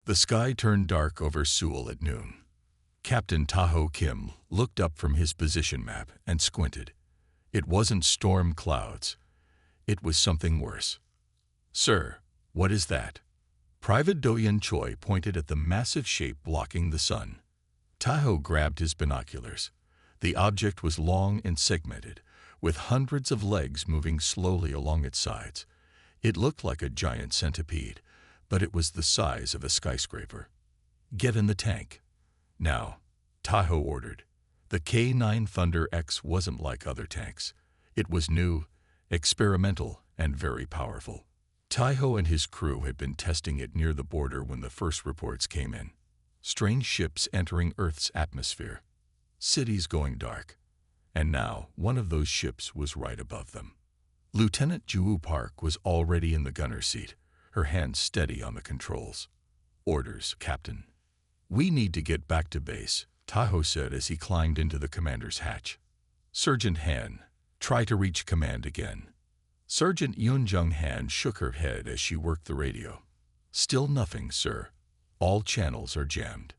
The sky turned dark over Seoul at noon. Captain Taho Kim looked up from his position map and squinted. It wasn't storm clouds. It was something worse. "Sir, what is that?" Private Do-yeon Choi pointed at the massive shape blocking the sun. Taho grabbed his binoculars. The object was long and segmented, with hundreds of legs moving slowly along its sides. It looked like a giant centipede, but it was the size of a skyscraper. "Get in the tank." "Now," Taho ordered. The K-9 Thunder X wasn't like other tanks. It was new, experimental, and very powerful. Taho and his crew had been testing it near the border when the first reports came in. Strange ships entering Earth's atmosphere. Cities going dark. And now, one of those ships was right above them. Lieutenant Ju Park was already in the gunner's seat, her hands steady on the controls. "Orders, Captain." "We need to get back to base," Taho said as he climbed into the commander's hatch. "Sergeant Han, try to reach command again." Sergeant Yoon Han shook her head as she worked the radio. "Still nothing, sir. All channels are jammed."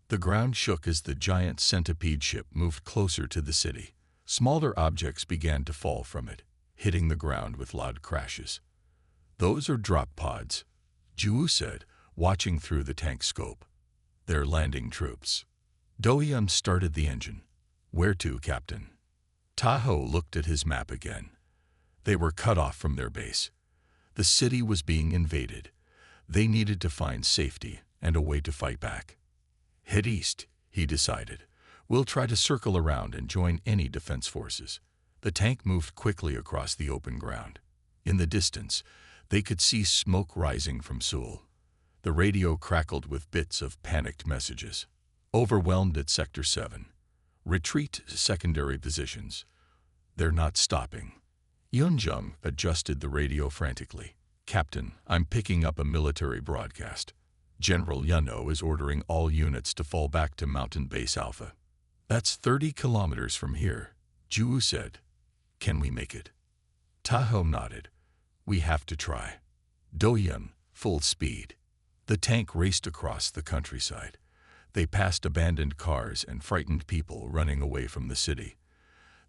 The ground shook as the giant Centipede ship moved closer to the city. Smaller objects began to fall from it, hitting the ground with loud crashes. "Those are drop pods," Ju said, watching through the tank scope. "They're landing troops." Do-yeon started the engine. "Where to, Captain?" Taho looked at his map again. They were cut off from their base. The city was being invaded. They needed to find safety and a way to fight back. "Head east," he decided. "We'll try to circle around and join any defense forces." The tank moved quickly across the open ground. In the distance, they could see smoke rising from Seoul. The radio crackled with bits of panicked messages. "Overwhelmed at Sector 7. Retreat to secondary positions. They're not stopping." Yoon adjusted the radio frantically. "Captain, I'm picking up a military broadcast. General Yano is ordering all units to fall back to Mountain Base Alpha." "That's 30 kilometers from here," Ju said. "Can we make it?" Taho nodded. "We have to try." Do-yeon, full speed. The tank raced across the countryside. They passed abandoned cars and frightened people running away from the city.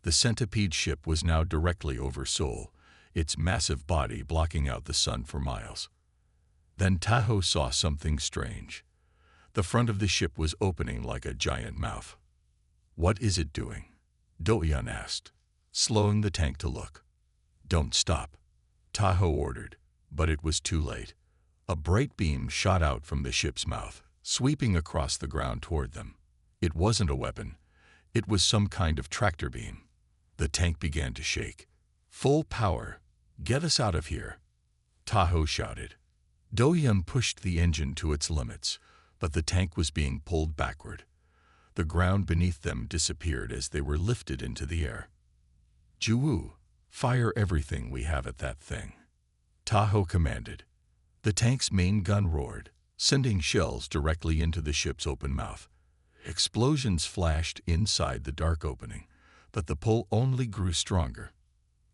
The Centipede ship was now directly over Seoul, its massive body blocking out the sun for miles. Then Taho saw something strange. The front of the ship was opening like a giant mouth. "What is it doing?" Do-yeon asked, slowing the tank to look. "Don't stop," Taho ordered, but it was too late. A bright beam shot out from the ship's mouth, sweeping across the ground toward them. It wasn't a weapon. It was some kind of tractor beam. The tank began to shake. "Full power! Get us out of here!" Taho shouted. Do-yeon pushed the engine to its limits, but the tank was being pulled backward. The ground beneath them disappeared as they were lifted into the air. "Ju, fire everything we have at that thing," Taho commanded. The tank's main gun roared, sending shells directly into the ship's open mouth. Explosions flashed inside the dark opening, but the pull only grew stronger.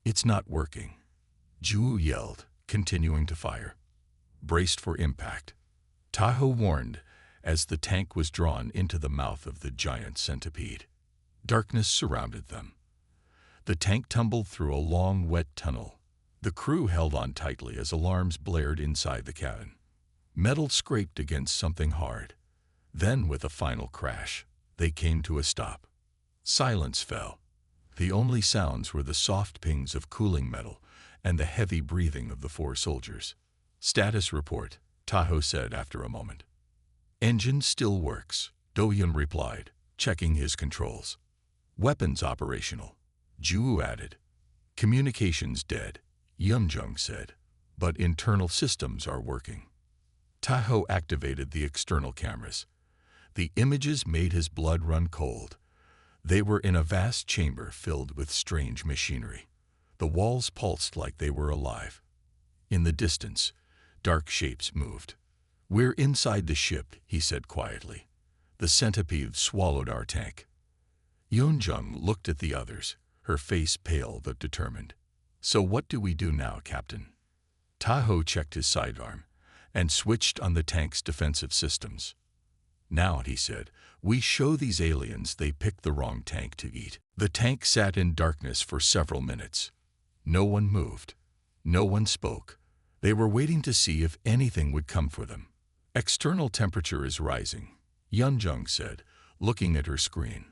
"It's not working," Ju yelled, continuing to fire. "Braced for impact," Taho warned as the tank was drawn into the mouth of the giant centipede. Darkness surrounded them. The tank tumbled through a long, wet tunnel. The crew held on tightly as alarms blared inside the cabin. Metal scraped against something hard. Then, with a final crash, they came to a stop. Silence fell. The only sounds were the soft pings of cooling metal and the heavy breathing of the four soldiers. "Status report," Taho said after a moment. "Engine still works," Do-yeon replied, checking his controls. "Weapons operational," Ju added. "Communications dead," Yoon said, "but internal systems are working." Taho activated the external cameras. The images made his blood run cold. They were in a vast chamber filled with strange machinery. The walls pulsed like they were alive. In the distance, dark shapes moved. "We're inside the ship," he said quietly. "The centipede swallowed our tank." Yoon looked at the others, her face pale but determined. "So what do we do now, Captain?" Taho checked his sidearm. and switched on the tank's defensive systems. Now, he said, we show these aliens they picked the wrong tank to eat. The tank sat in darkness for several minutes. No one moved. No one spoke. They were waiting to see if anything would come for them. External temperature is rising, Yunjung said, looking at her screen.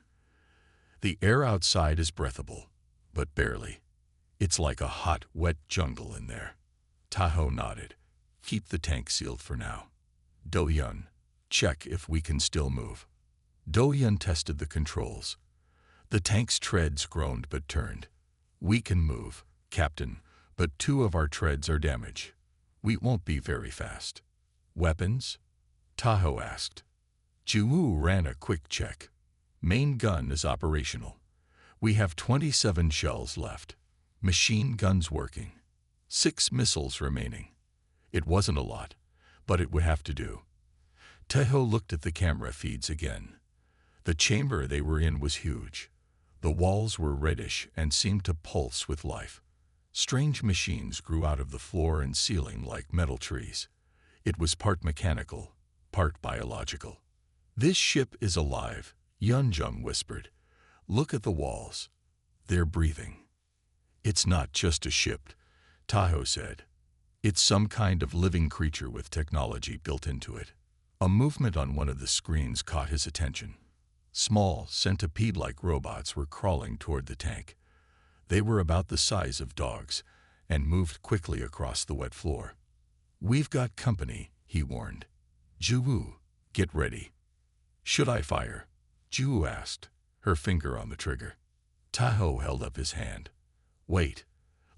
The air outside is breathable, but barely. It's like a hot, wet jungle in there. Tahoe nodded. Keep the tank sealed for now. Do-Yun, check if we can still move. Do-Yun tested the controls. The tank's treads groaned but turned. We can move, Captain, but 2 of our treads are damaged. We won't be very fast. Weapons? Tahoe asked. Ju ran a quick check. Main gun is operational. We have 27 shells left. Machine guns working. 6 missiles remaining. It wasn't a lot, but it would have to do. Tahoe looked at the camera feeds again. The chamber they were in was huge. The walls were reddish and seemed to pulse with life. Strange machines grew out of the floor and ceiling like metal trees. It was part mechanical, part biological. This ship is alive, Yunjung whispered. Look at the walls. They're breathing. It's not just a ship, Tahoe said. It's some kind of living creature with technology built into it. A movement on one of the screens caught his attention. Small, centipede-like robots were crawling toward the tank. They were about the size of dogs and moved quickly across the wet floor. We've got company, he warned. Ju, get ready. Should I fire? Ju asked, her finger on the trigger. Tahoe held up his hand. Wait,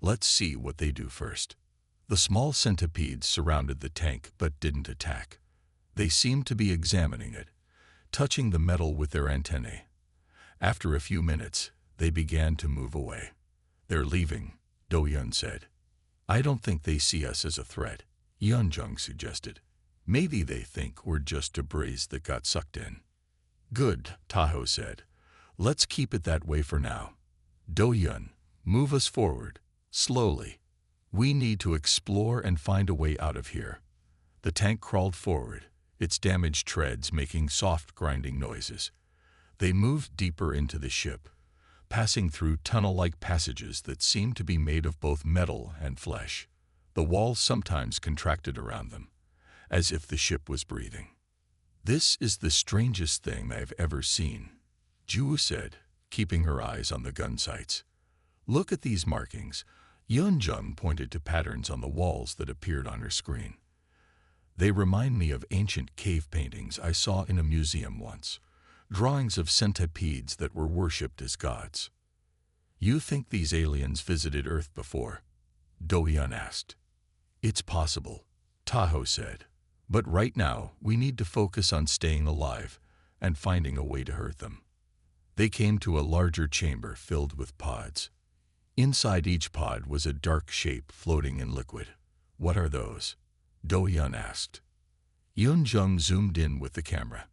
let's see what they do first. The small centipedes surrounded the tank but didn't attack. They seemed to be examining it, touching the metal with their antennae. After a few minutes, they began to move away. They're leaving, Do-Yun said. I don't think they see us as a threat, Yunjung suggested. Maybe they think we're just debris that got sucked in. Good, Tahoe said. Let's keep it that way for now. Do-Yun, move us forward, slowly. We need to explore and find a way out of here. The tank crawled forward, its damaged treads making soft grinding noises. They moved deeper into the ship, passing through tunnel-like passages that seemed to be made of both metal and flesh. The walls sometimes contracted around them, as if the ship was breathing. This is the strangest thing I've ever seen, Ju said, keeping her eyes on the gun sights. Look at these markings. Yunjung pointed to patterns on the walls that appeared on her screen. They remind me of ancient cave paintings I saw in a museum once, drawings of centipedes that were worshipped as gods. You think these aliens visited Earth before? Do-Yun asked. It's possible, Tahoe said, but right now we need to focus on staying alive and finding a way to hurt them. They came to a larger chamber filled with pods. Inside each pod was a dark shape floating in liquid. What are those? Do-Yun asked. Yunjung zoomed in with the camera.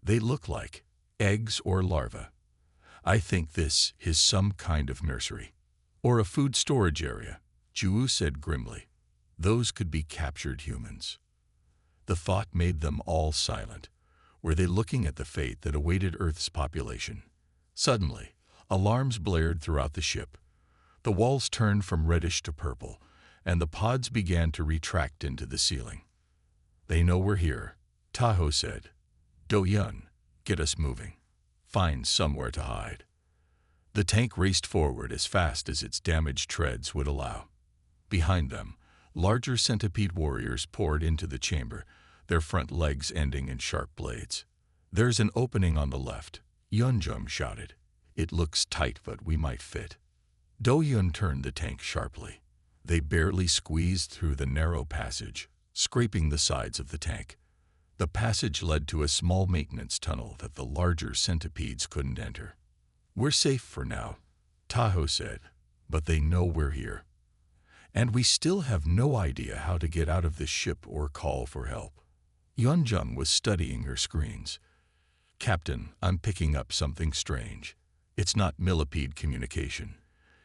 They look like eggs or larvae. I think this is some kind of nursery. Or a food storage area, Ju said grimly. Those could be captured humans. The thought made them all silent. Were they looking at the fate that awaited Earth's population? Suddenly, alarms blared throughout the ship. The walls turned from reddish to purple, and the pods began to retract into the ceiling. They know we're here, Tahoe said. Do-Yun, get us moving. Find somewhere to hide. The tank raced forward as fast as its damaged treads would allow. Behind them, larger centipede warriors poured into the chamber, their front legs ending in sharp blades. There's an opening on the left, Yunjung shouted. It looks tight, but we might fit. Do-Yun turned the tank sharply. They barely squeezed through the narrow passage, scraping the sides of the tank. The passage led to a small maintenance tunnel that the larger centipedes couldn't enter. We're safe for now, Tahoe said, but they know we're here. And we still have no idea how to get out of this ship or call for help. Yunjung was studying her screens. Captain, I'm picking up something strange. It's not millipede communication.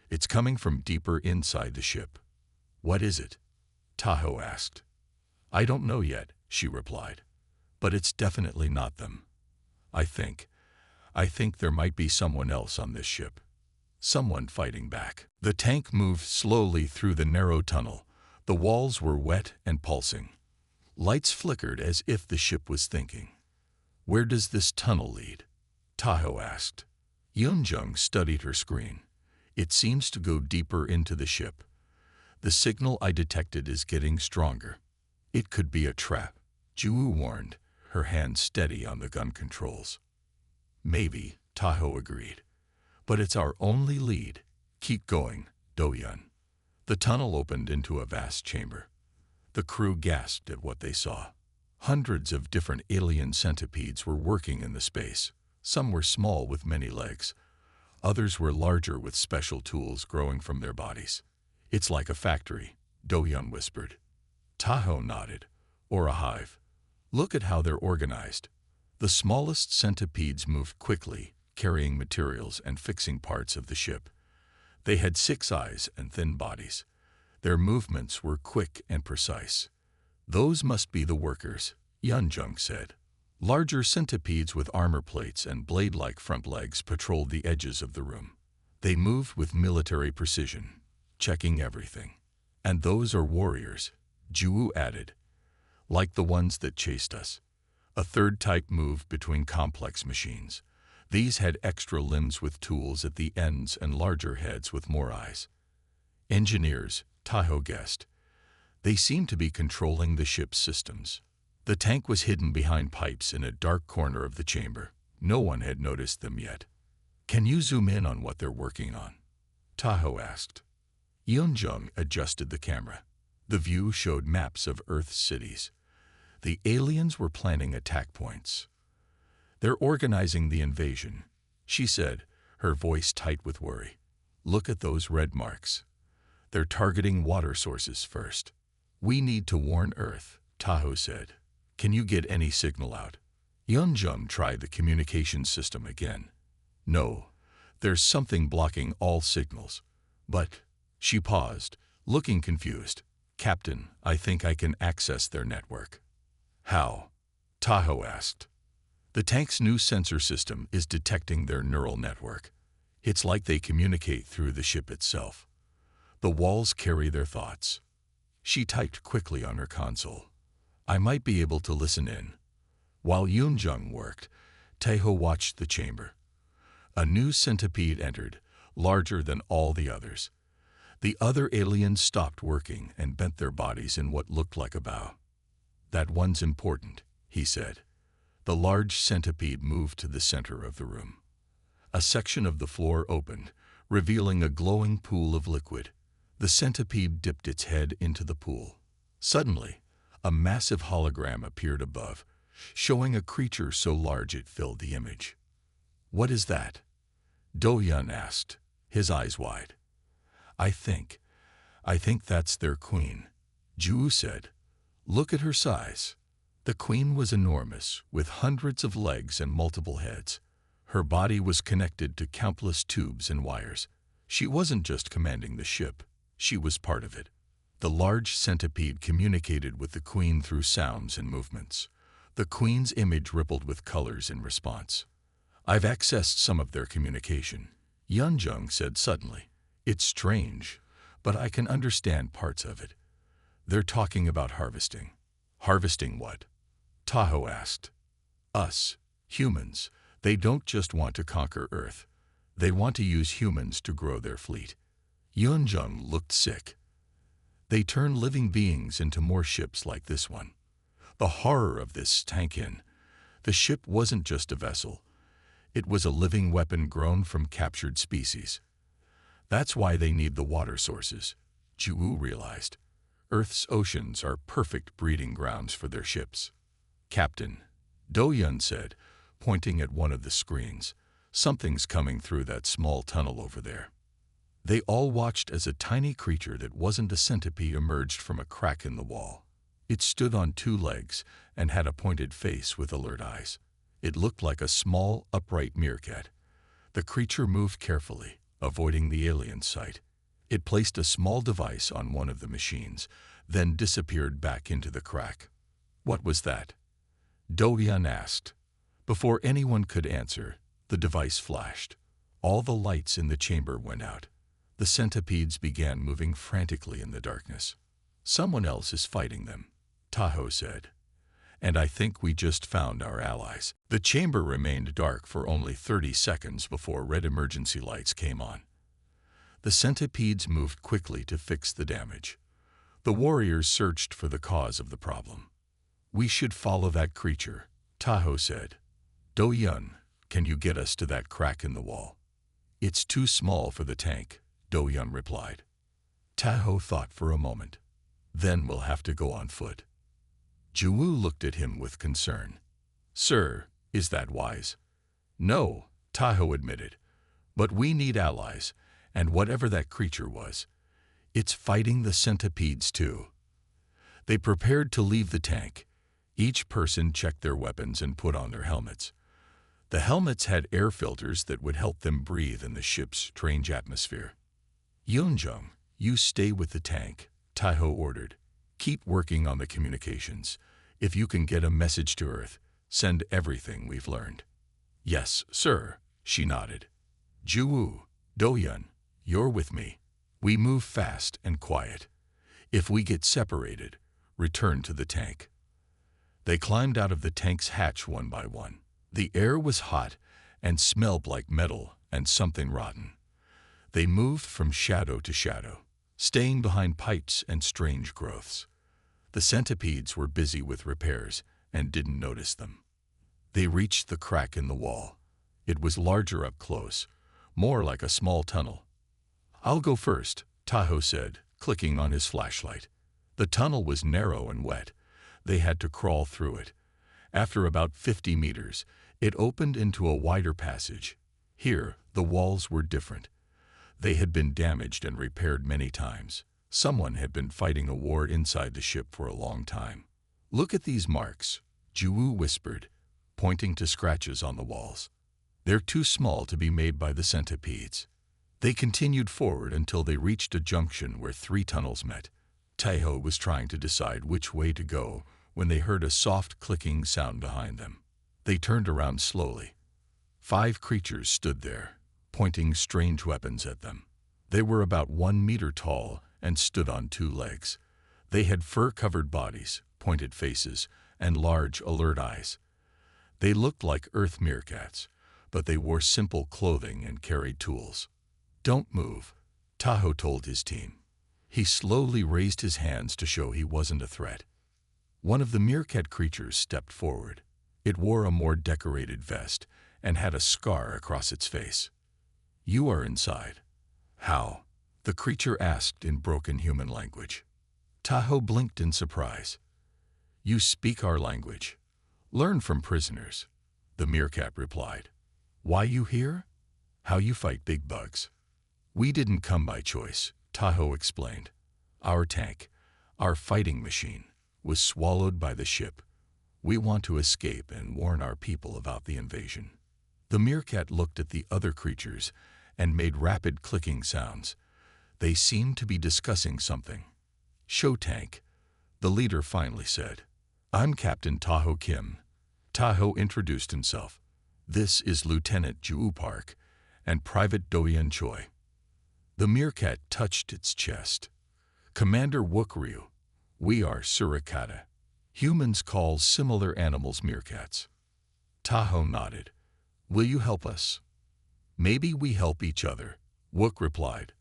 It's coming from deeper inside the ship. What is it? Tahoe asked. I don't know yet, she replied. But it's definitely not them. I think there might be someone else on this ship. Someone fighting back. The tank moved slowly through the narrow tunnel. The walls were wet and pulsing. Lights flickered as if the ship was thinking. Where does this tunnel lead? Tahoe asked. Yunjung studied her screen. It seems to go deeper into the ship. The signal I detected is getting stronger. It could be a trap, Ju warned, her hand steady on the gun controls. Maybe, Tahoe agreed. But it's our only lead. Keep going, Do-yun. The tunnel opened into a vast chamber. The crew gasped at what they saw. Hundreds of different alien centipedes were working in the space. Some were small with many legs. Others were larger with special tools growing from their bodies. It's like a factory, Do-yun whispered. Tahoe nodded. Or a hive. Look at how they're organized. The smallest centipedes moved quickly, carrying materials and fixing parts of the ship. They had 6 eyes and thin bodies. Their movements were quick and precise. Those must be the workers, Yunjung said. Larger centipedes with armor plates and blade-like front legs patrolled the edges of the room. They moved with military precision, checking everything. And those are warriors, Ju added. Like the ones that chased us. A third type moved between complex machines. These had extra limbs with tools at the ends and larger heads with more eyes. Engineers, Tahoe guessed. They seemed to be controlling the ship's systems. The tank was hidden behind pipes in a dark corner of the chamber. No one had noticed them yet. Can you zoom in on what they're working on? Tahoe asked. Yunjung adjusted the camera. The view showed maps of Earth's cities. The aliens were planning attack points. They're organizing the invasion, she said, her voice tight with worry. Look at those red marks. They're targeting water sources first. We need to warn Earth, Tahoe said. Can you get any signal out? Yunjung tried the communication system again. No, there's something blocking all signals. But, she paused, looking confused. Captain, I think I can access their network. How? Tahoe asked. The tank's new sensor system is detecting their neural network. It's like they communicate through the ship itself. The walls carry their thoughts. She typed quickly on her console. I might be able to listen in. While Yunjung worked, Tahoe watched the chamber. A new centipede entered, larger than all the others. The other aliens stopped working and bent their bodies in what looked like a bow. That one's important, he said. The large centipede moved to the center of the room. A section of the floor opened, revealing a glowing pool of liquid. The centipede dipped its head into the pool. Suddenly, a massive hologram appeared above, showing a creature so large it filled the image. What is that? Do-yun asked, his eyes wide. I think that's their queen, Ju said. Look at her size. The queen was enormous, with hundreds of legs and multiple heads. Her body was connected to countless tubes and wires. She wasn't just commanding the ship, she was part of it. The large centipede communicated with the queen through sounds and movements. The queen's image rippled with colors in response. I've accessed some of their communication, Yunjung said suddenly. It's strange, but I can understand parts of it. They're talking about harvesting. Harvesting what? Tahoe asked. Us, humans. They don't just want to conquer Earth. They want to use humans to grow their fleet. Yunjung looked sick. They turn living beings into more ships like this one. The horror of this sank in. The ship wasn't just a vessel. It was a living weapon grown from captured species. That's why they need the water sources, Ju realized. Earth's oceans are perfect breeding grounds for their ships. Captain, Do-yun said, pointing at one of the screens. Something's coming through that small tunnel over there. They all watched as a tiny creature that wasn't a centipede emerged from a crack in the wall. It stood on 2 legs and had a pointed face with alert eyes. It looked like a small, upright meerkat. The creature moved carefully, avoiding the alien's sight. It placed a small device on one of the machines, then disappeared back into the crack. What was that? Do-hyun asked. Before anyone could answer, the device flashed. All the lights in the chamber went out. The centipedes began moving frantically in the darkness. Someone else is fighting them, Taho said. And I think we just found our allies. The chamber remained dark for only 30 seconds before red emergency lights came on. The centipedes moved quickly to fix the damage. The warriors searched for the cause of the problem. We should follow that creature, Taho said. Do-hyun, can you get us to that crack in the wall? It's too small for the tank, Do-hyun replied. Taho thought for a moment. Then we'll have to go on foot. Ju-woo looked at him with concern. Sir, is that wise? No, Taho admitted. But we need allies, and whatever that creature was, it's fighting the centipedes too. They prepared to leave the tank. Each person checked their weapons and put on their helmets. The helmets had air filters that would help them breathe in the ship's strange atmosphere. Yeonjung, you stay with the tank, Taho ordered. Keep working on the communications. If you can get a message to Earth, send everything we've learned. Yes, sir, she nodded. Ju-woo, Do-hyun, you're with me. We move fast and quiet. If we get separated, return to the tank. They climbed out of the tank's hatch one by one. The air was hot and smelled like metal and something rotten. They moved from shadow to shadow, staying behind pipes and strange growths. The centipedes were busy with repairs and didn't notice them. They reached the crack in the wall. It was larger up close, more like a small tunnel. I'll go first, Taho said, clicking on his flashlight. The tunnel was narrow and wet. They had to crawl through it. After about 50 meters, it opened into a wider passage. Here, the walls were different. They had been damaged and repaired many times. Someone had been fighting a war inside the ship for a long time. Look at these marks, Ju-woo whispered, pointing to scratches on the walls. They're too small to be made by the centipedes. They continued forward until they reached a junction where 3 tunnels met. Taho was trying to decide which way to go when they heard a soft clicking sound behind them. They turned around slowly. 5 creatures stood there, pointing strange weapons at them. They were about 1 meter tall and stood on 2 legs. They had fur-covered bodies, pointed faces, and large, alert eyes. They looked like Earth meerkats, but they wore simple clothing and carried tools. Don't move, Taho told his team. He slowly raised his hands to show he wasn't a threat. One of the meerkat creatures stepped forward. It wore a more decorated vest and had a scar across its face. You are inside. How? The creature asked in broken human language. Taho blinked in surprise. You speak our language. Learn from prisoners, the meerkat replied. Why you here? How you fight big bugs. We didn't come by choice, Taho explained. Our tank, our fighting machine, was swallowed by the ship. We want to escape and warn our people about the invasion. The meerkat looked at the other creatures and made rapid clicking sounds. They seemed to be discussing something. Show tank, the leader finally said. I'm Captain Taho Kim. Taho introduced himself. This is Lieutenant Ju Park and Private Do-hyun Choi. The meerkat touched its chest. Commander Wook Ryu, we are suricata. Humans call similar animals meerkats. Taho nodded. Will you help us? Maybe we help each other, Wook replied.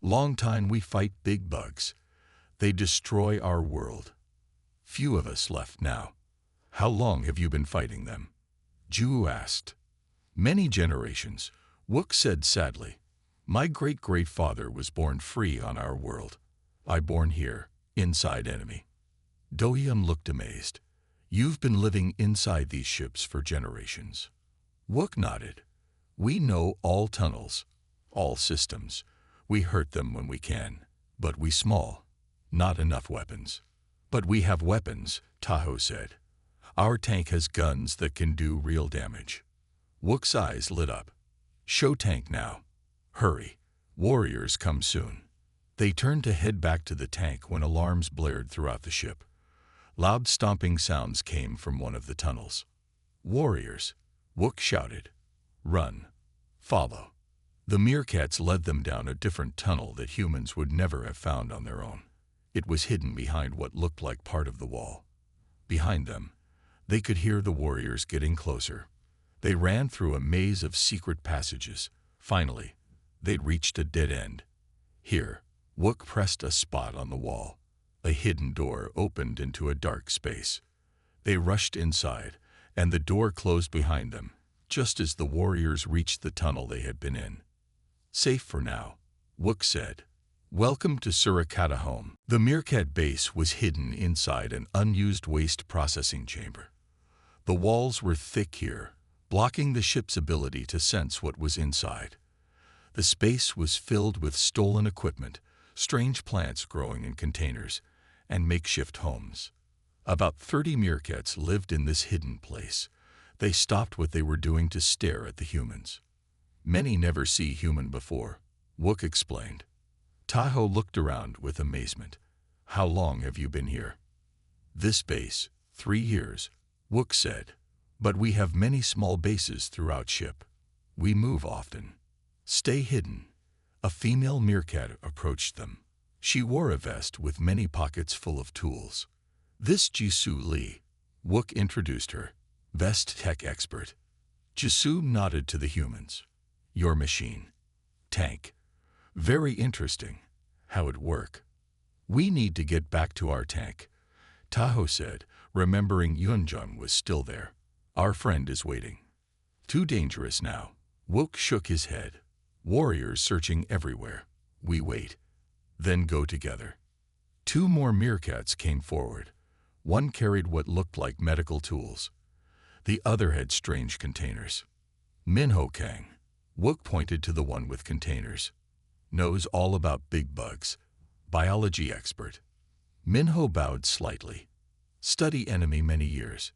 Long time we fight big bugs. They destroy our world. Few of us left now. How long have you been fighting them? Ju asked. Many generations, Wook said sadly. My great-great-father was born free on our world. I born here, inside enemy. Do-hyun looked amazed. You've been living inside these ships for generations. Wook nodded. We know all tunnels, all systems. We hurt them when we can, but we small. Not enough weapons. But we have weapons, Taho said. Our tank has guns that can do real damage. Wook's eyes lit up. Show tank now. Hurry. Warriors come soon. They turned to head back to the tank when alarms blared throughout the ship. Loud stomping sounds came from one of the tunnels. "Warriors!" Wook shouted. "Run! Follow!" The Meerkats led them down a different tunnel that humans would never have found on their own. It was hidden behind what looked like part of the wall. Behind them, they could hear the warriors getting closer. They ran through a maze of secret passages. Finally, they'd reached a dead end. Here, Wook pressed a spot on the wall. A hidden door opened into a dark space. They rushed inside, and the door closed behind them, just as the warriors reached the tunnel they had been in. "Safe for now," Wook said. "Welcome to Suricata Home." The Meerkat base was hidden inside an unused waste processing chamber. The walls were thick here, blocking the ship's ability to sense what was inside. The space was filled with stolen equipment, strange plants growing in containers, and makeshift homes. About 30 Meerkats lived in this hidden place. They stopped what they were doing to stare at the humans. "Many never see human before," Wook explained. Tahoe looked around with amazement. "How long have you been here?" "This base, 3 years," Wook said. "But we have many small bases throughout ship. We move often." "Stay hidden." A female Meerkat approached them. She wore a vest with many pockets full of tools. "This Jisoo Lee," Wook introduced her, vest tech expert. Jisoo nodded to the humans. "Your machine. Tank. Very interesting. How it work?" "We need to get back to our tank," Tahoe said, remembering Yunjung was still there. "Our friend is waiting." "Too dangerous now." Wook shook his head. "Warriors searching everywhere. We wait. Then go together." 2 more Meerkats came forward. One carried what looked like medical tools. The other had strange containers. "Minho Kang," Wook pointed to the one with containers. "Knows all about big bugs. Biology expert." Minho bowed slightly. "Study enemy many years.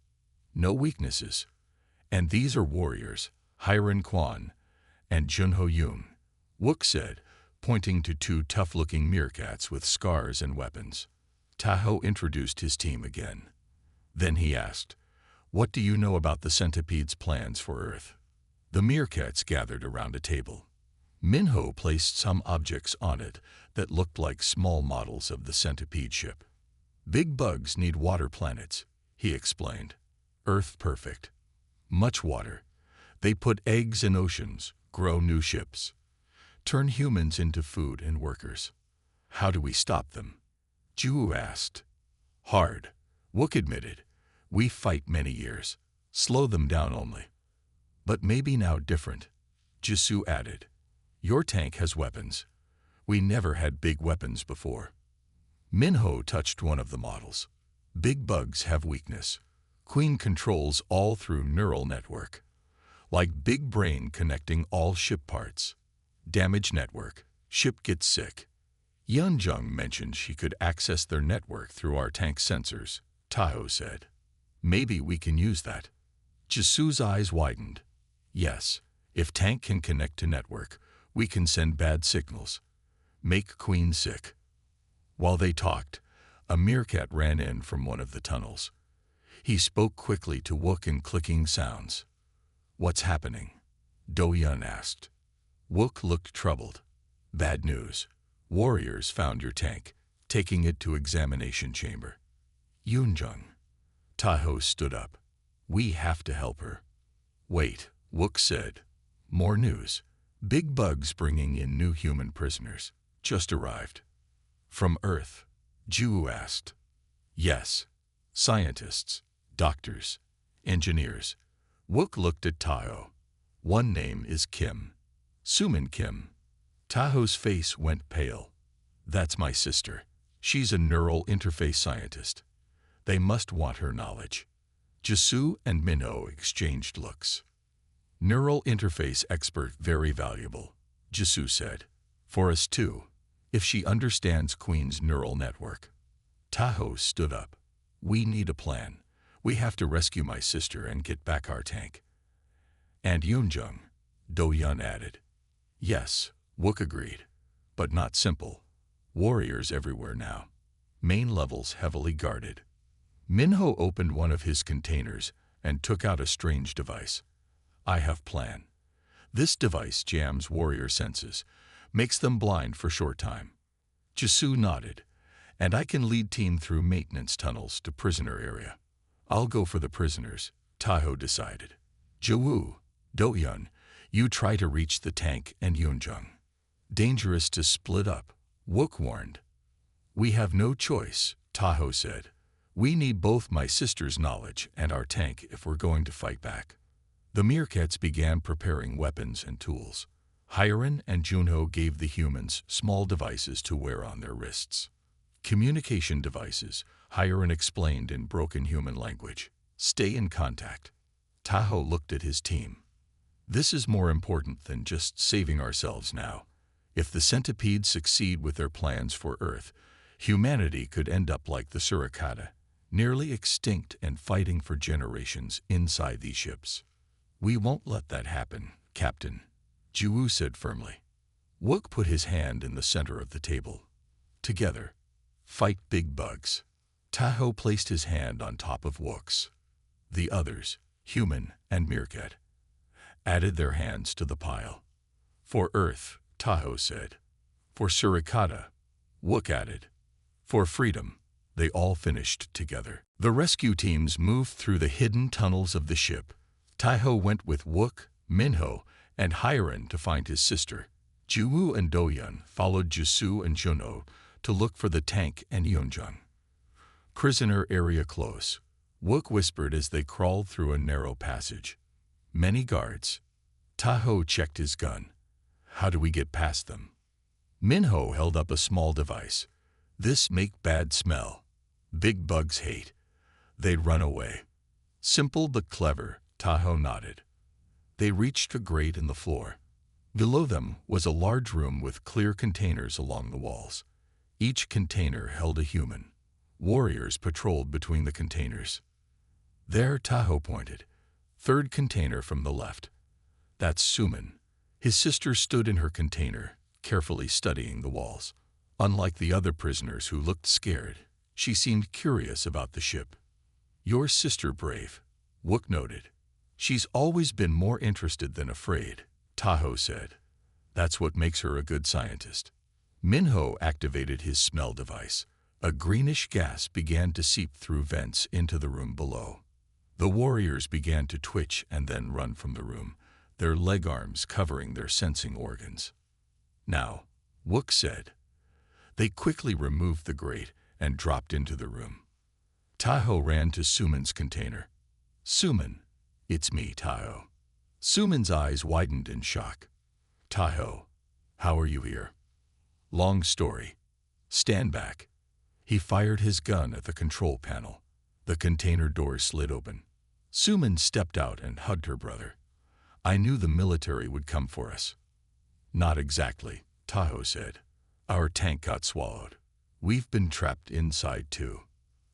No weaknesses. And these are warriors, Hiren Kwan and Junho Yoon," Wook said, pointing to 2 tough-looking Meerkats with scars and weapons. Tahoe introduced his team again. Then he asked, "What do you know about the Centipede's plans for Earth?" The Meerkats gathered around a table. Minho placed some objects on it that looked like small models of the Centipede ship. "Big bugs need water planets," he explained. "Earth perfect. Much water. They put eggs in oceans, grow new ships. Turn humans into food and workers. How do we stop them?" Ju asked. "Hard," Wook admitted. "We fight many years. Slow them down only. But maybe now different," Jisoo added. "Your tank has weapons. We never had big weapons before." Minho touched one of the models. "Big bugs have weakness. Queen controls all through neural network. Like big brain connecting all ship parts. Damage network. Ship gets sick." Yunjung mentioned she could access their network through our tank sensors, Tahoe said. "Maybe we can use that." Jisoo's eyes widened. "Yes, if tank can connect to network, we can send bad signals. Make Queen sick." While they talked, a Meerkat ran in from one of the tunnels. He spoke quickly to Wook in clicking sounds. "What's happening?" Do-Yun asked. Wook looked troubled. "Bad news. Warriors found your tank, taking it to examination chamber." "Yunjung." Tahoe stood up. "We have to help her." "Wait," Wook said. "More news. Big bugs bringing in new human prisoners. Just arrived." "From Earth?" Ju asked. "Yes. Scientists, doctors, engineers." Wook looked at Tahoe. "One name is Kim. Sumin Kim." Tahoe's face went pale. "That's my sister. She's a neural interface scientist. They must want her knowledge." Jisoo and Minho exchanged looks. "Neural interface expert very valuable," Jisoo said. "For us too, if she understands Queen's neural network." Tahoe stood up. "We need a plan. We have to rescue my sister and get back our tank." "And Yunjung," Do-Yun added. "Yes," Wook agreed. "But not simple. Warriors everywhere now. Main levels heavily guarded. Minho opened one of his containers and took out a strange device. I have plan. This device jams warrior senses, makes them blind for short time. Jisoo nodded, and I can lead team through maintenance tunnels to prisoner area. I'll go for the prisoners, Taho decided. Jiwoo, Do-yeon, you try to reach the tank and Yoonjung. Dangerous to split up, Wook warned. We have no choice, Taho said. We need both my sister's knowledge and our tank if we're going to fight back. The Meerkats began preparing weapons and tools. Hyerin and Junho gave the humans small devices to wear on their wrists. Communication devices, Hyerin explained in broken human language. Stay in contact. Taho looked at his team. This is more important than just saving ourselves now. If the Centipedes succeed with their plans for Earth, humanity could end up like the Suricata, nearly extinct and fighting for generations inside these ships. We won't let that happen, Captain, Jiwoo said firmly. Wook put his hand in the center of the table. Together, fight big bugs. Taho placed his hand on top of Wook's. The others, human and Meerkat, added their hands to the pile. For Earth, Taho said. For Suricata, Wook added. For freedom, they all finished together. The rescue teams moved through the hidden tunnels of the ship. Taho went with Wook, Minho, and Hyerin to find his sister. Jiwoo and Do-yeon followed Jisoo and Junho to look for the tank and Yoonjung. Prisoner area close, Wook whispered as they crawled through a narrow passage. Many guards. Taho checked his gun. How do we get past them? Minho held up a small device. This make bad smell. Big bugs hate. They'd run away. Simple but clever, Taho nodded. They reached a grate in the floor. Below them was a large room with clear containers along the walls. Each container held a human. Warriors patrolled between the containers. There, Taho pointed. Third container from the left. That's Suman. His sister stood in her container, carefully studying the walls. Unlike the other prisoners who looked scared, she seemed curious about the ship. Your sister brave, Wook noted. She's always been more interested than afraid, Taho said. That's what makes her a good scientist. Minho activated his smell device. A greenish gas began to seep through vents into the room below. The warriors began to twitch and then run from the room, their leg arms covering their sensing organs. Now, Wook said. They quickly removed the grate and dropped into the room. Taho ran to Suman's container. Suman, it's me, Taho. Suman's eyes widened in shock. Taho, how are you here? Long story. Stand back. He fired his gun at the control panel. The container door slid open. Suman stepped out and hugged her brother. I knew the military would come for us. Not exactly, Taho said. Our tank got swallowed. We've been trapped inside too.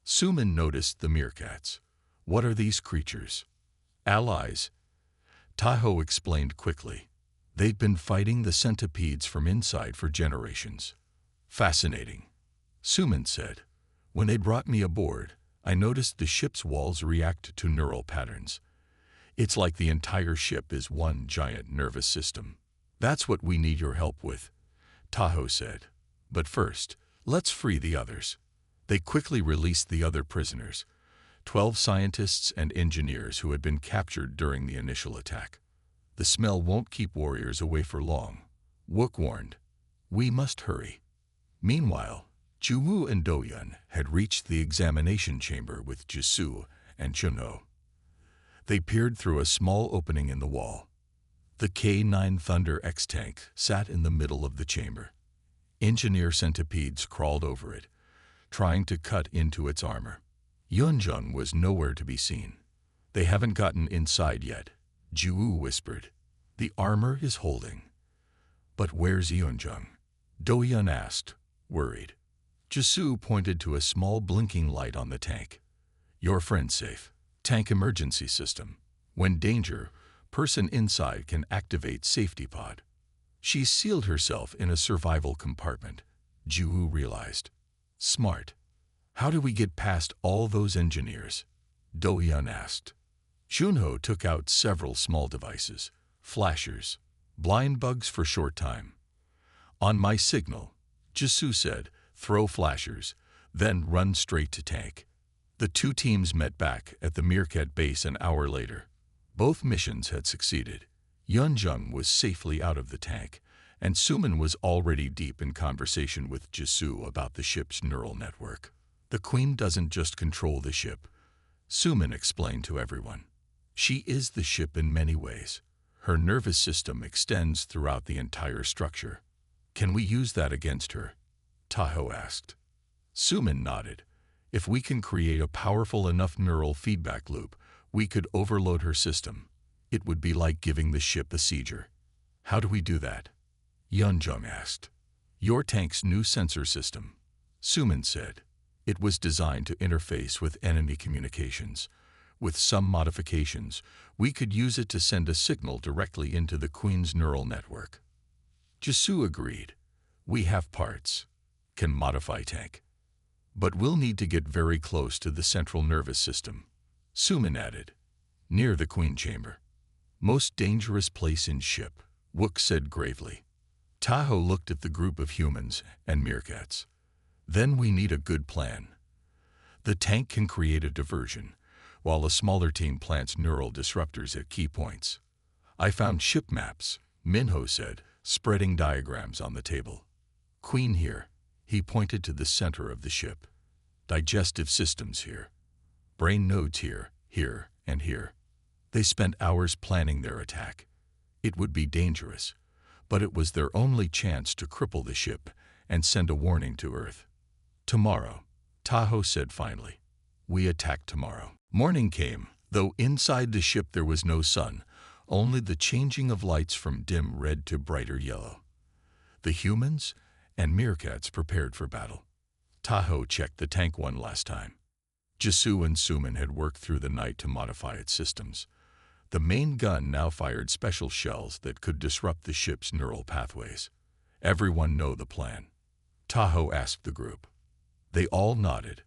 Suman noticed the Meerkats. What are these creatures? Allies. Taho explained quickly. They'd been fighting the Centipedes from inside for generations. Fascinating. Suman said. When they brought me aboard, I noticed the ship's walls react to neural patterns. It's like the entire ship is one giant nervous system. That's what we need your help with, Taho said. But first, let's free the others. They quickly released the other prisoners, 12 scientists and engineers who had been captured during the initial attack. The smell won't keep warriors away for long, Wook warned. We must hurry. Meanwhile, Jiwoo and Do-yeon had reached the examination chamber with Jisoo and Junho. They peered through a small opening in the wall. The K-9 Thunder X tank sat in the middle of the chamber. Engineer centipedes crawled over it, trying to cut into its armor. Yoonjung was nowhere to be seen. They haven't gotten inside yet, Jiwoo whispered. The armor is holding. But where's Yoonjung? Do-yeon asked, worried. Jisoo pointed to a small blinking light on the tank. Your friend's safe. Tank emergency system. When danger, person inside can activate safety pod. She sealed herself in a survival compartment. Ju realized. Smart. How do we get past all those engineers? Do-hyun asked. Shunho took out several small devices, flashers, blind bugs for short time. On my signal, Jisoo said, throw flashers, then run straight to tank. The two teams met back at the Meerkat base an hour later. Both missions had succeeded. Yeonjung was safely out of the tank, and Sumin was already deep in conversation with Jisoo about the ship's neural network. The Queen doesn't just control the ship, Sumin explained to everyone. She is the ship in many ways. Her nervous system extends throughout the entire structure. Can we use that against her? Taho asked. Sumin nodded. If we can create a powerful enough neural feedback loop, we could overload her system. It would be like giving the ship a seizure. How do we do that? Yeonjung asked. Your tank's new sensor system, Sumin said. It was designed to interface with enemy communications. With some modifications, we could use it to send a signal directly into the Queen's neural network. Jisoo agreed. We have parts. Can modify tank. But we'll need to get very close to the central nervous system. Sumin added. Near the Queen chamber. Most dangerous place in ship, Wook said gravely. Taho looked at the group of humans and Meerkats. Then we need a good plan. The tank can create a diversion, while a smaller team plants neural disruptors at key points. I found ship maps, Minho said, spreading diagrams on the table. Queen here. He pointed to the center of the ship. Digestive systems here. Brain nodes here, here, and here. They spent hours planning their attack. It would be dangerous, but it was their only chance to cripple the ship and send a warning to Earth. Tomorrow, Taho said finally. We attack tomorrow. Morning came, though inside the ship there was no sun, only the changing of lights from dim red to brighter yellow. The humans and Meerkats prepared for battle. Taho checked the tank one last time. Jisoo and Sumin had worked through the night to modify its systems. The main gun now fired special shells that could disrupt the ship's neural pathways. Everyone know the plan? Taho asked the group. They all nodded.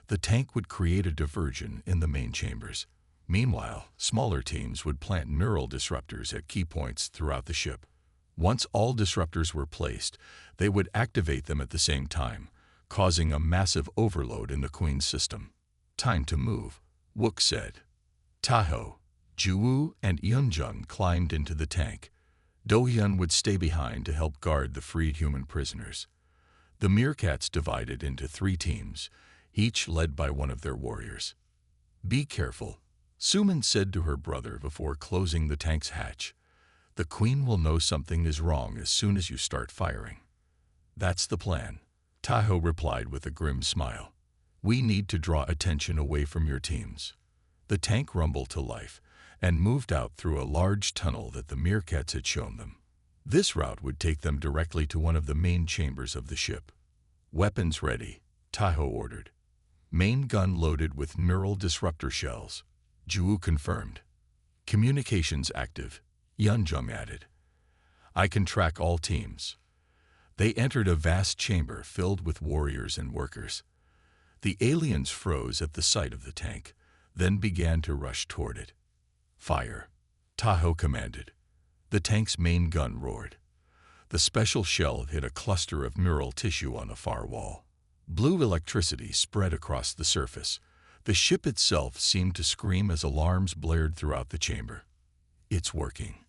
The tank would create a diversion in the main chambers. Meanwhile, smaller teams would plant neural disruptors at key points throughout the ship. Once all disruptors were placed, they would activate them at the same time, causing a massive overload in the Queen's system. Time to move, Wook said. Taho, Ju and Yeonjung climbed into the tank. Do-hyun would stay behind to help guard the freed human prisoners. The Meerkats divided into 3 teams, each led by one of their warriors. Be careful, Sumin said to her brother before closing the tank's hatch. The Queen will know something is wrong as soon as you start firing. That's the plan, Taho replied with a grim smile. We need to draw attention away from your teams. The tank rumbled to life and moved out through a large tunnel that the Meerkats had shown them. This route would take them directly to one of the main chambers of the ship. Weapons ready, Taho ordered. Main gun loaded with neural disruptor shells, Ju confirmed. Communications active, Yeonjung added. I can track all teams. They entered a vast chamber filled with warriors and workers. The aliens froze at the sight of the tank, then began to rush toward it. Fire, Taho commanded. The tank's main gun roared. The special shell hit a cluster of neural tissue on a far wall. Blue electricity spread across the surface. The ship itself seemed to scream as alarms blared throughout the chamber. It's working,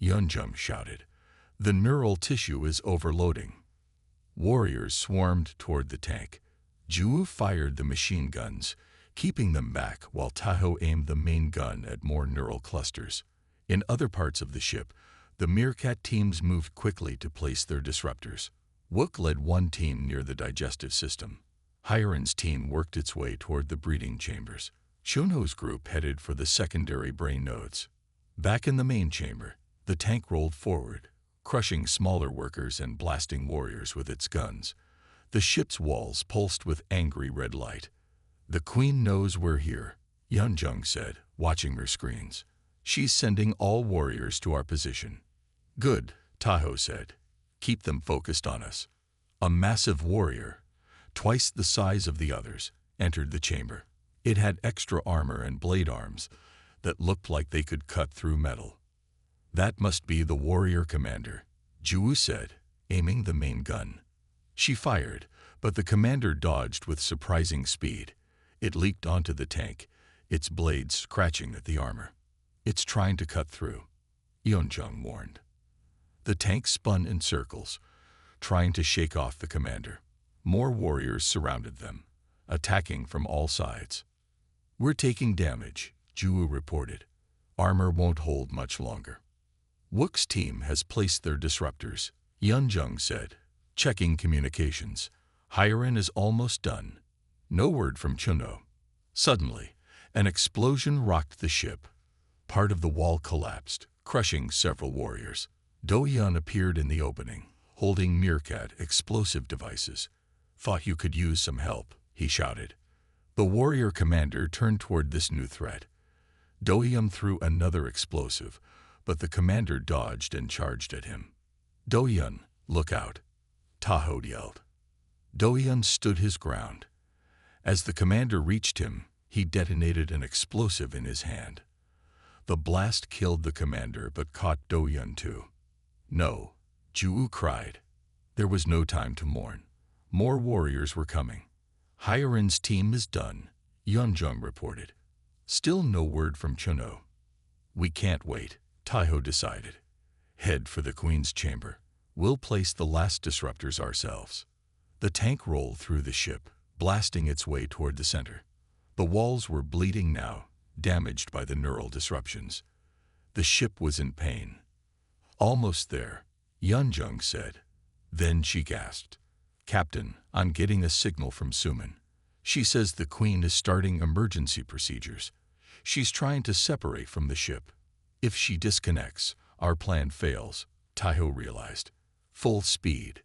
Yeonjung shouted. The neural tissue is overloading. Warriors swarmed toward the tank. Ju fired the machine guns, keeping them back while Taho aimed the main gun at more neural clusters. In other parts of the ship, the Meerkat teams moved quickly to place their disruptors. Wook led one team near the digestive system. Hiren's team worked its way toward the breeding chambers. Shunho's group headed for the secondary brain nodes. Back in the main chamber, the tank rolled forward, crushing smaller workers and blasting warriors with its guns. The ship's walls pulsed with angry red light. The Queen knows we're here, Yeonjung said, watching her screens. She's sending all warriors to our position. Good, Taho said. Keep them focused on us. A massive warrior, twice the size of the others, entered the chamber. It had extra armor and blade arms that looked like they could cut through metal. "That must be the warrior commander," Ju said, aiming the main gun. She fired, but the commander dodged with surprising speed. It leaped onto the tank, its blades scratching at the armor. "It's trying to cut through," Yeonjung warned. The tank spun in circles, trying to shake off the commander. More warriors surrounded them, attacking from all sides. "We're taking damage," Ju reported. "Armor won't hold much longer." "Wook's team has placed their disruptors," Yeonjung said, checking communications. "Hiren is almost done." No word from Chuno. Suddenly, an explosion rocked the ship. Part of the wall collapsed, crushing several warriors. Do-yeon appeared in the opening, holding Meerkat explosive devices. "Thought you could use some help," he shouted. The warrior commander turned toward this new threat. Do-yeon threw another explosive, but the commander dodged and charged at him. "Do-yeon, look out," Taho yelled. Do-yeon stood his ground. As the commander reached him, he detonated an explosive in his hand. The blast killed the commander but caught Do-yeon too. "No," Ju cried. There was no time to mourn. More warriors were coming. "Hiren's team is done," Yeonjung reported. Still no word from Chuno. "We can't wait," Taho decided. "Head for the Queen's chamber. We'll place the last disruptors ourselves." The tank rolled through the ship, blasting its way toward the center. The walls were bleeding now, damaged by the neural disruptions. The ship was in pain. "Almost there," Yeonjung said. Then she gasped. "Captain, I'm getting a signal from Suman. She says the Queen is starting emergency procedures. She's trying to separate from the ship. If she disconnects, our plan fails," Taho realized. Full speed.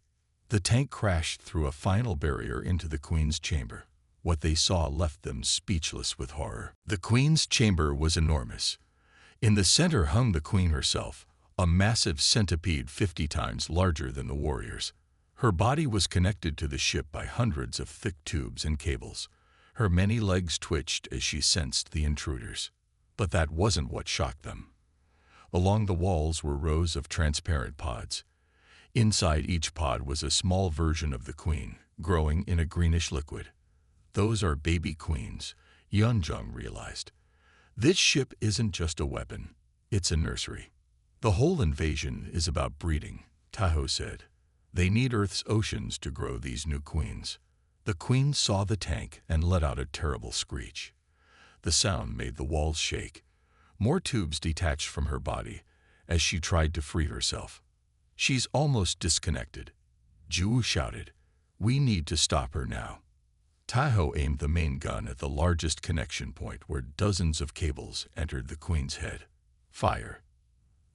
The tank crashed through a final barrier into the Queen's chamber. What they saw left them speechless with horror. The Queen's chamber was enormous. In the center hung the Queen herself, a massive centipede 50 times larger than the warriors. Her body was connected to the ship by hundreds of thick tubes and cables. Her many legs twitched as she sensed the intruders. But that wasn't what shocked them. Along the walls were rows of transparent pods. Inside each pod was a small version of the Queen, growing in a greenish liquid. "Those are baby queens," Yeonjung realized. "This ship isn't just a weapon, it's a nursery." "The whole invasion is about breeding," Taho said. "They need Earth's oceans to grow these new queens." The Queen saw the tank and let out a terrible screech. The sound made the walls shake. More tubes detached from her body as she tried to free herself. "She's almost disconnected," Ju shouted. "We need to stop her now." Taho aimed the main gun at the largest connection point where dozens of cables entered the Queen's head. Fire.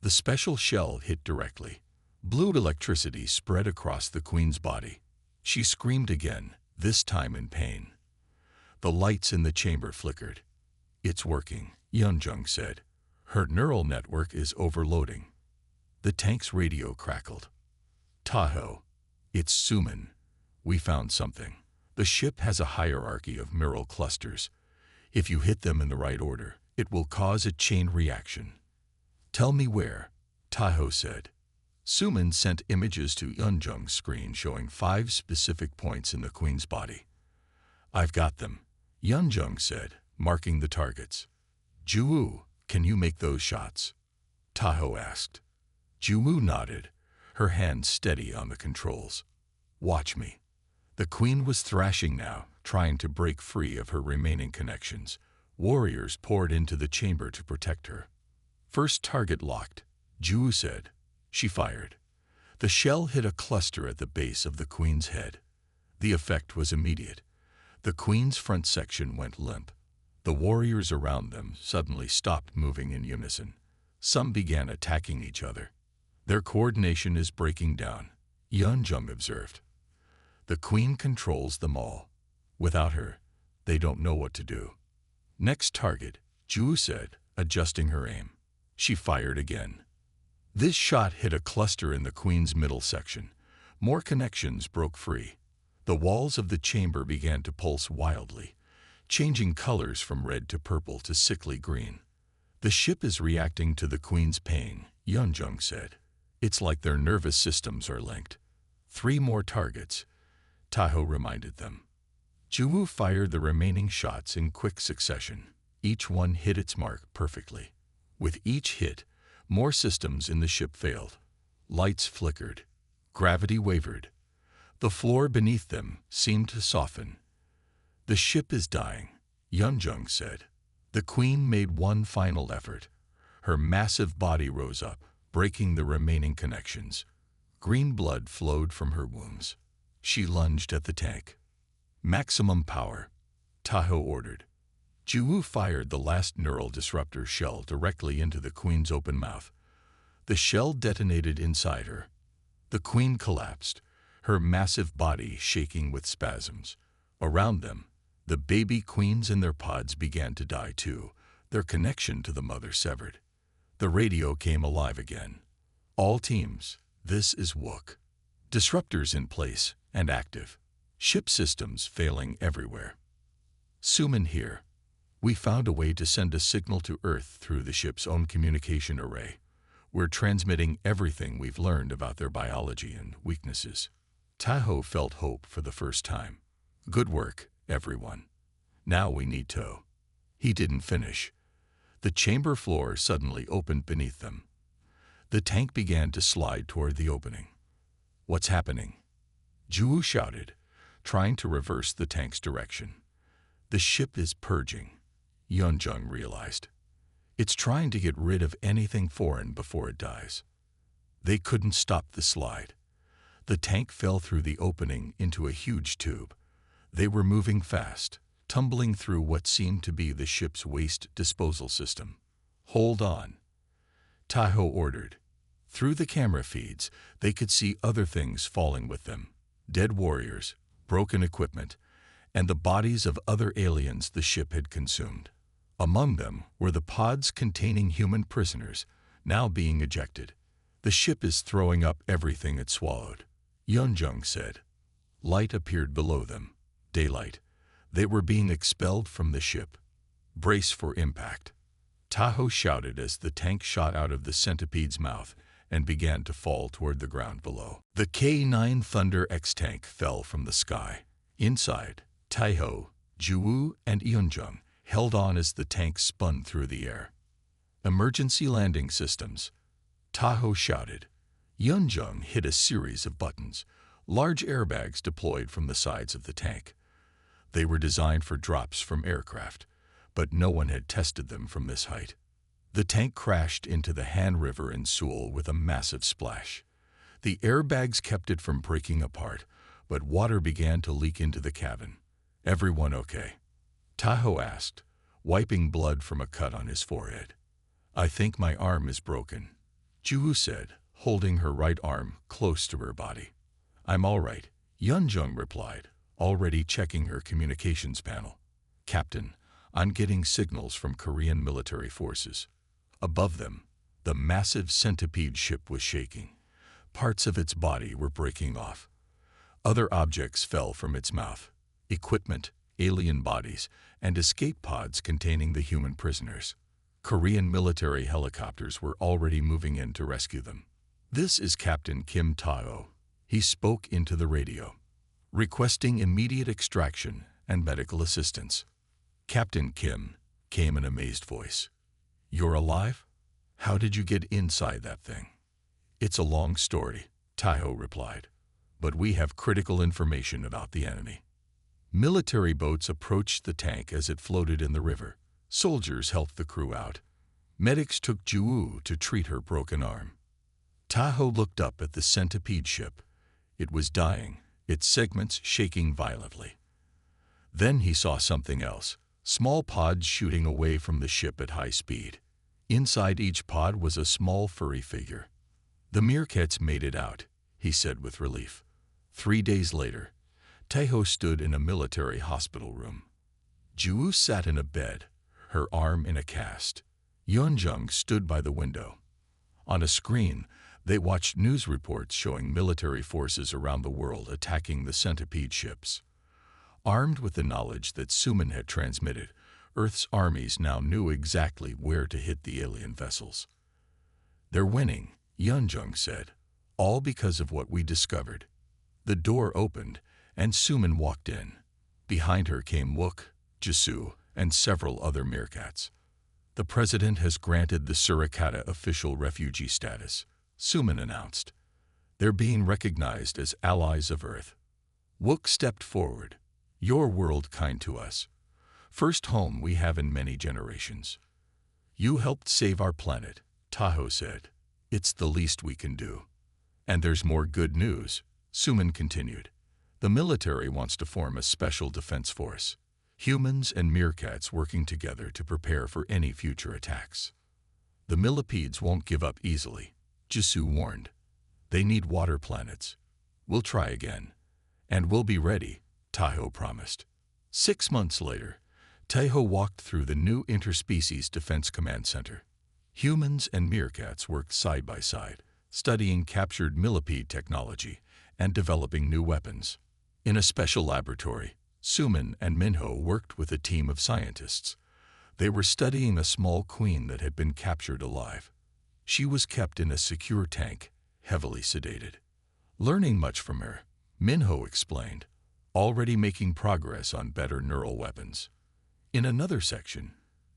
The special shell hit directly. Blue electricity spread across the Queen's body. She screamed again, this time in pain. The lights in the chamber flickered. "It's working," Yeonjung said. "Her neural network is overloading." The tank's radio crackled. "Taho, it's Suman. We found something. The ship has a hierarchy of neural clusters. If you hit them in the right order, it will cause a chain reaction." "Tell me where," Taho said. Suman sent images to Yeonjung's screen showing 5 specific points in the Queen's body. "I've got them," Yeonjung said, marking the targets. "Ju, can you make those shots?" Taho asked. Ju nodded, her hand steady on the controls. "Watch me." The Queen was thrashing now, trying to break free of her remaining connections. Warriors poured into the chamber to protect her. "First target locked," Ju said. She fired. The shell hit a cluster at the base of the Queen's head. The effect was immediate. The Queen's front section went limp. The warriors around them suddenly stopped moving in unison. Some began attacking each other. "Their coordination is breaking down," Yeonjung observed. "The Queen controls them all. Without her, they don't know what to do." "Next target," Ju said, adjusting her aim. She fired again. This shot hit a cluster in the Queen's middle section. More connections broke free. The walls of the chamber began to pulse wildly, changing colors from red to purple to sickly green. The ship is reacting to the Queen's pain, Yunjung said. It's like their nervous systems are linked. 3 more targets, Tahoe reminded them. Juwu fired the remaining shots in quick succession. Each one hit its mark perfectly. With each hit, more systems in the ship failed. Lights flickered. Gravity wavered. The floor beneath them seemed to soften. The ship is dying, Yunjung said. The Queen made one final effort. Her massive body rose up, breaking the remaining connections. Green blood flowed from her wounds. She lunged at the tank. Maximum power, Tahoe ordered. Juwu fired the last neural disruptor shell directly into the Queen's open mouth. The shell detonated inside her. The Queen collapsed, her massive body shaking with spasms. Around them, the baby queens and their pods began to die too, their connection to the mother severed. The radio came alive again. All teams, this is Wook. Disruptors in place and active. Ship systems failing everywhere. Suman here. We found a way to send a signal to Earth through the ship's own communication array. We're transmitting everything we've learned about their biology and weaknesses. Tahoe felt hope for the first time. Good work, everyone. Now we need to. He didn't finish. The chamber floor suddenly opened beneath them. The tank began to slide toward the opening. What's happening? Juwu shouted, trying to reverse the tank's direction. The ship is purging, Yunjung realized. It's trying to get rid of anything foreign before it dies. They couldn't stop the slide. The tank fell through the opening into a huge tube. They were moving fast, tumbling through what seemed to be the ship's waste disposal system. Hold on, Tahoe ordered. Through the camera feeds, they could see other things falling with them. Dead warriors, broken equipment, and the bodies of other aliens the ship had consumed. Among them were the pods containing human prisoners, now being ejected. The ship is throwing up everything it swallowed, Yunjung said. Light appeared below them. Daylight. They were being expelled from the ship. Brace for impact, Tahoe shouted as the tank shot out of the Centipede's mouth and began to fall toward the ground below. The K-9 Thunder X tank fell from the sky. Inside, Tahoe, Juwu, and Yunjung held on as the tank spun through the air. Emergency landing systems, Tahoe shouted. Yunjung hit a series of buttons. Large airbags deployed from the sides of the tank. They were designed for drops from aircraft, but no one had tested them from this height. The tank crashed into the Han River in Seoul with a massive splash. The airbags kept it from breaking apart, but water began to leak into the cabin. Everyone okay? Tahoe asked, wiping blood from a cut on his forehead. I think my arm is broken, Juwu said, holding her right arm close to her body. I'm all right, Yunjung replied, already checking her communications panel. Captain, I'm getting signals from Korean military forces. Above them, the massive Centipede ship was shaking. Parts of its body were breaking off. Other objects fell from its mouth. Equipment, alien bodies, and escape pods containing the human prisoners. Korean military helicopters were already moving in to rescue them. This is Captain Kim Tao. He spoke into the radio, requesting immediate extraction and medical assistance. Captain Kim, came an amazed voice. You're alive? How did you get inside that thing? It's a long story, Tahoe replied, but we have critical information about the enemy. Military boats approached the tank as it floated in the river. Soldiers helped the crew out. Medics took Juwu to treat her broken arm. Tahoe looked up at the Centipede ship. It was dying, its segments shaking violently. Then he saw something else, small pods shooting away from the ship at high speed. Inside each pod was a small furry figure. The Meerkats made it out, he said with relief. 3 days later, Tahoe stood in a military hospital room. Juwu sat in a bed, her arm in a cast. Yunjung stood by the window. On a screen, They watched news reports showing military forces around the world attacking the Centipede ships. Armed with the knowledge that Suman had transmitted, Earth's armies now knew exactly where to hit the alien vessels. "They're winning," Yunjung said, "all because of what we discovered." The door opened, and Suman walked in. Behind her came Wook, Jisoo, and several other Meerkats. "The President has granted the Surikata official refugee status," Suman announced. "They're being recognized as allies of Earth." Wook stepped forward. "Your world kind to us. First home we have in many generations." "You helped save our planet," Tahoe said. "It's the least we can do." "And there's more good news," Suman continued. "The military wants to form a special defense force. Humans and Meerkats working together to prepare for any future attacks." "The millipedes won't give up easily," Jisoo warned. "They need water planets. We'll try again. And we'll be ready," Tahoe promised. 6 months later, Tahoe walked through the new Interspecies Defense Command Center. Humans and Meerkats worked side by side, studying captured millipede technology and developing new weapons. In a special laboratory, Suman and Minho worked with a team of scientists. They were studying a small queen that had been captured alive. She was kept in a secure tank, heavily sedated. Learning much from her, Minho explained, already making progress on better neural weapons. In another section,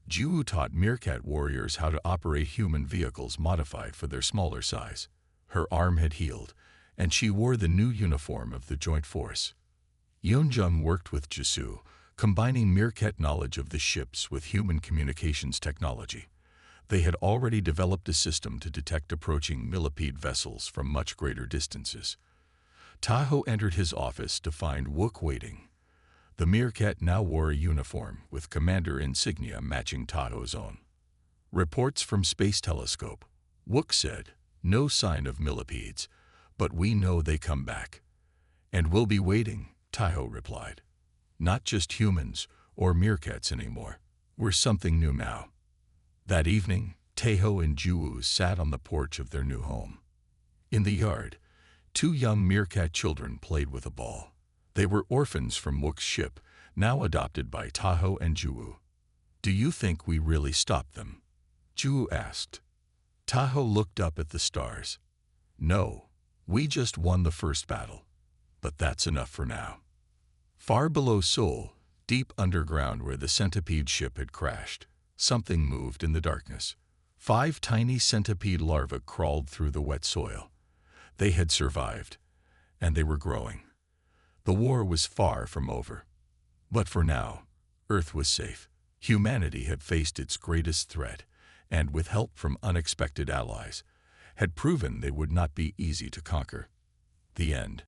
Ju taught Meerkat warriors how to operate human vehicles modified for their smaller size. Her arm had healed, and she wore the new uniform of the Joint Force. Yeonjung worked with Jisoo, combining Meerkat knowledge of the ships with human communications technology. They had already developed a system to detect approaching millipede vessels from much greater distances. Tahoe entered his office to find Wook waiting. The Meerkat now wore a uniform with commander insignia matching Tahoe's own. "Reports from Space Telescope," Wook said. "No sign of millipedes, but we know they come back." "And we'll be waiting," Tahoe replied. "Not just humans or Meerkats anymore. We're something new now." That evening, Tahoe and Ju sat on the porch of their new home. In the yard, 2 young Meerkat children played with a ball. They were orphans from Wook's ship, now adopted by Tahoe and Ju. "Do you think we really stopped them?" Ju asked. Tahoe looked up at the stars. "No, we just won the first battle. But that's enough for now." Far below Seoul, deep underground where the Centipede ship had crashed, something moved in the darkness. 5 tiny centipede larvae crawled through the wet soil. They had survived, and they were growing. The war was far from over. But for now, Earth was safe. Humanity had faced its greatest threat, and with help from unexpected allies, had proven they would not be easy to conquer. The end.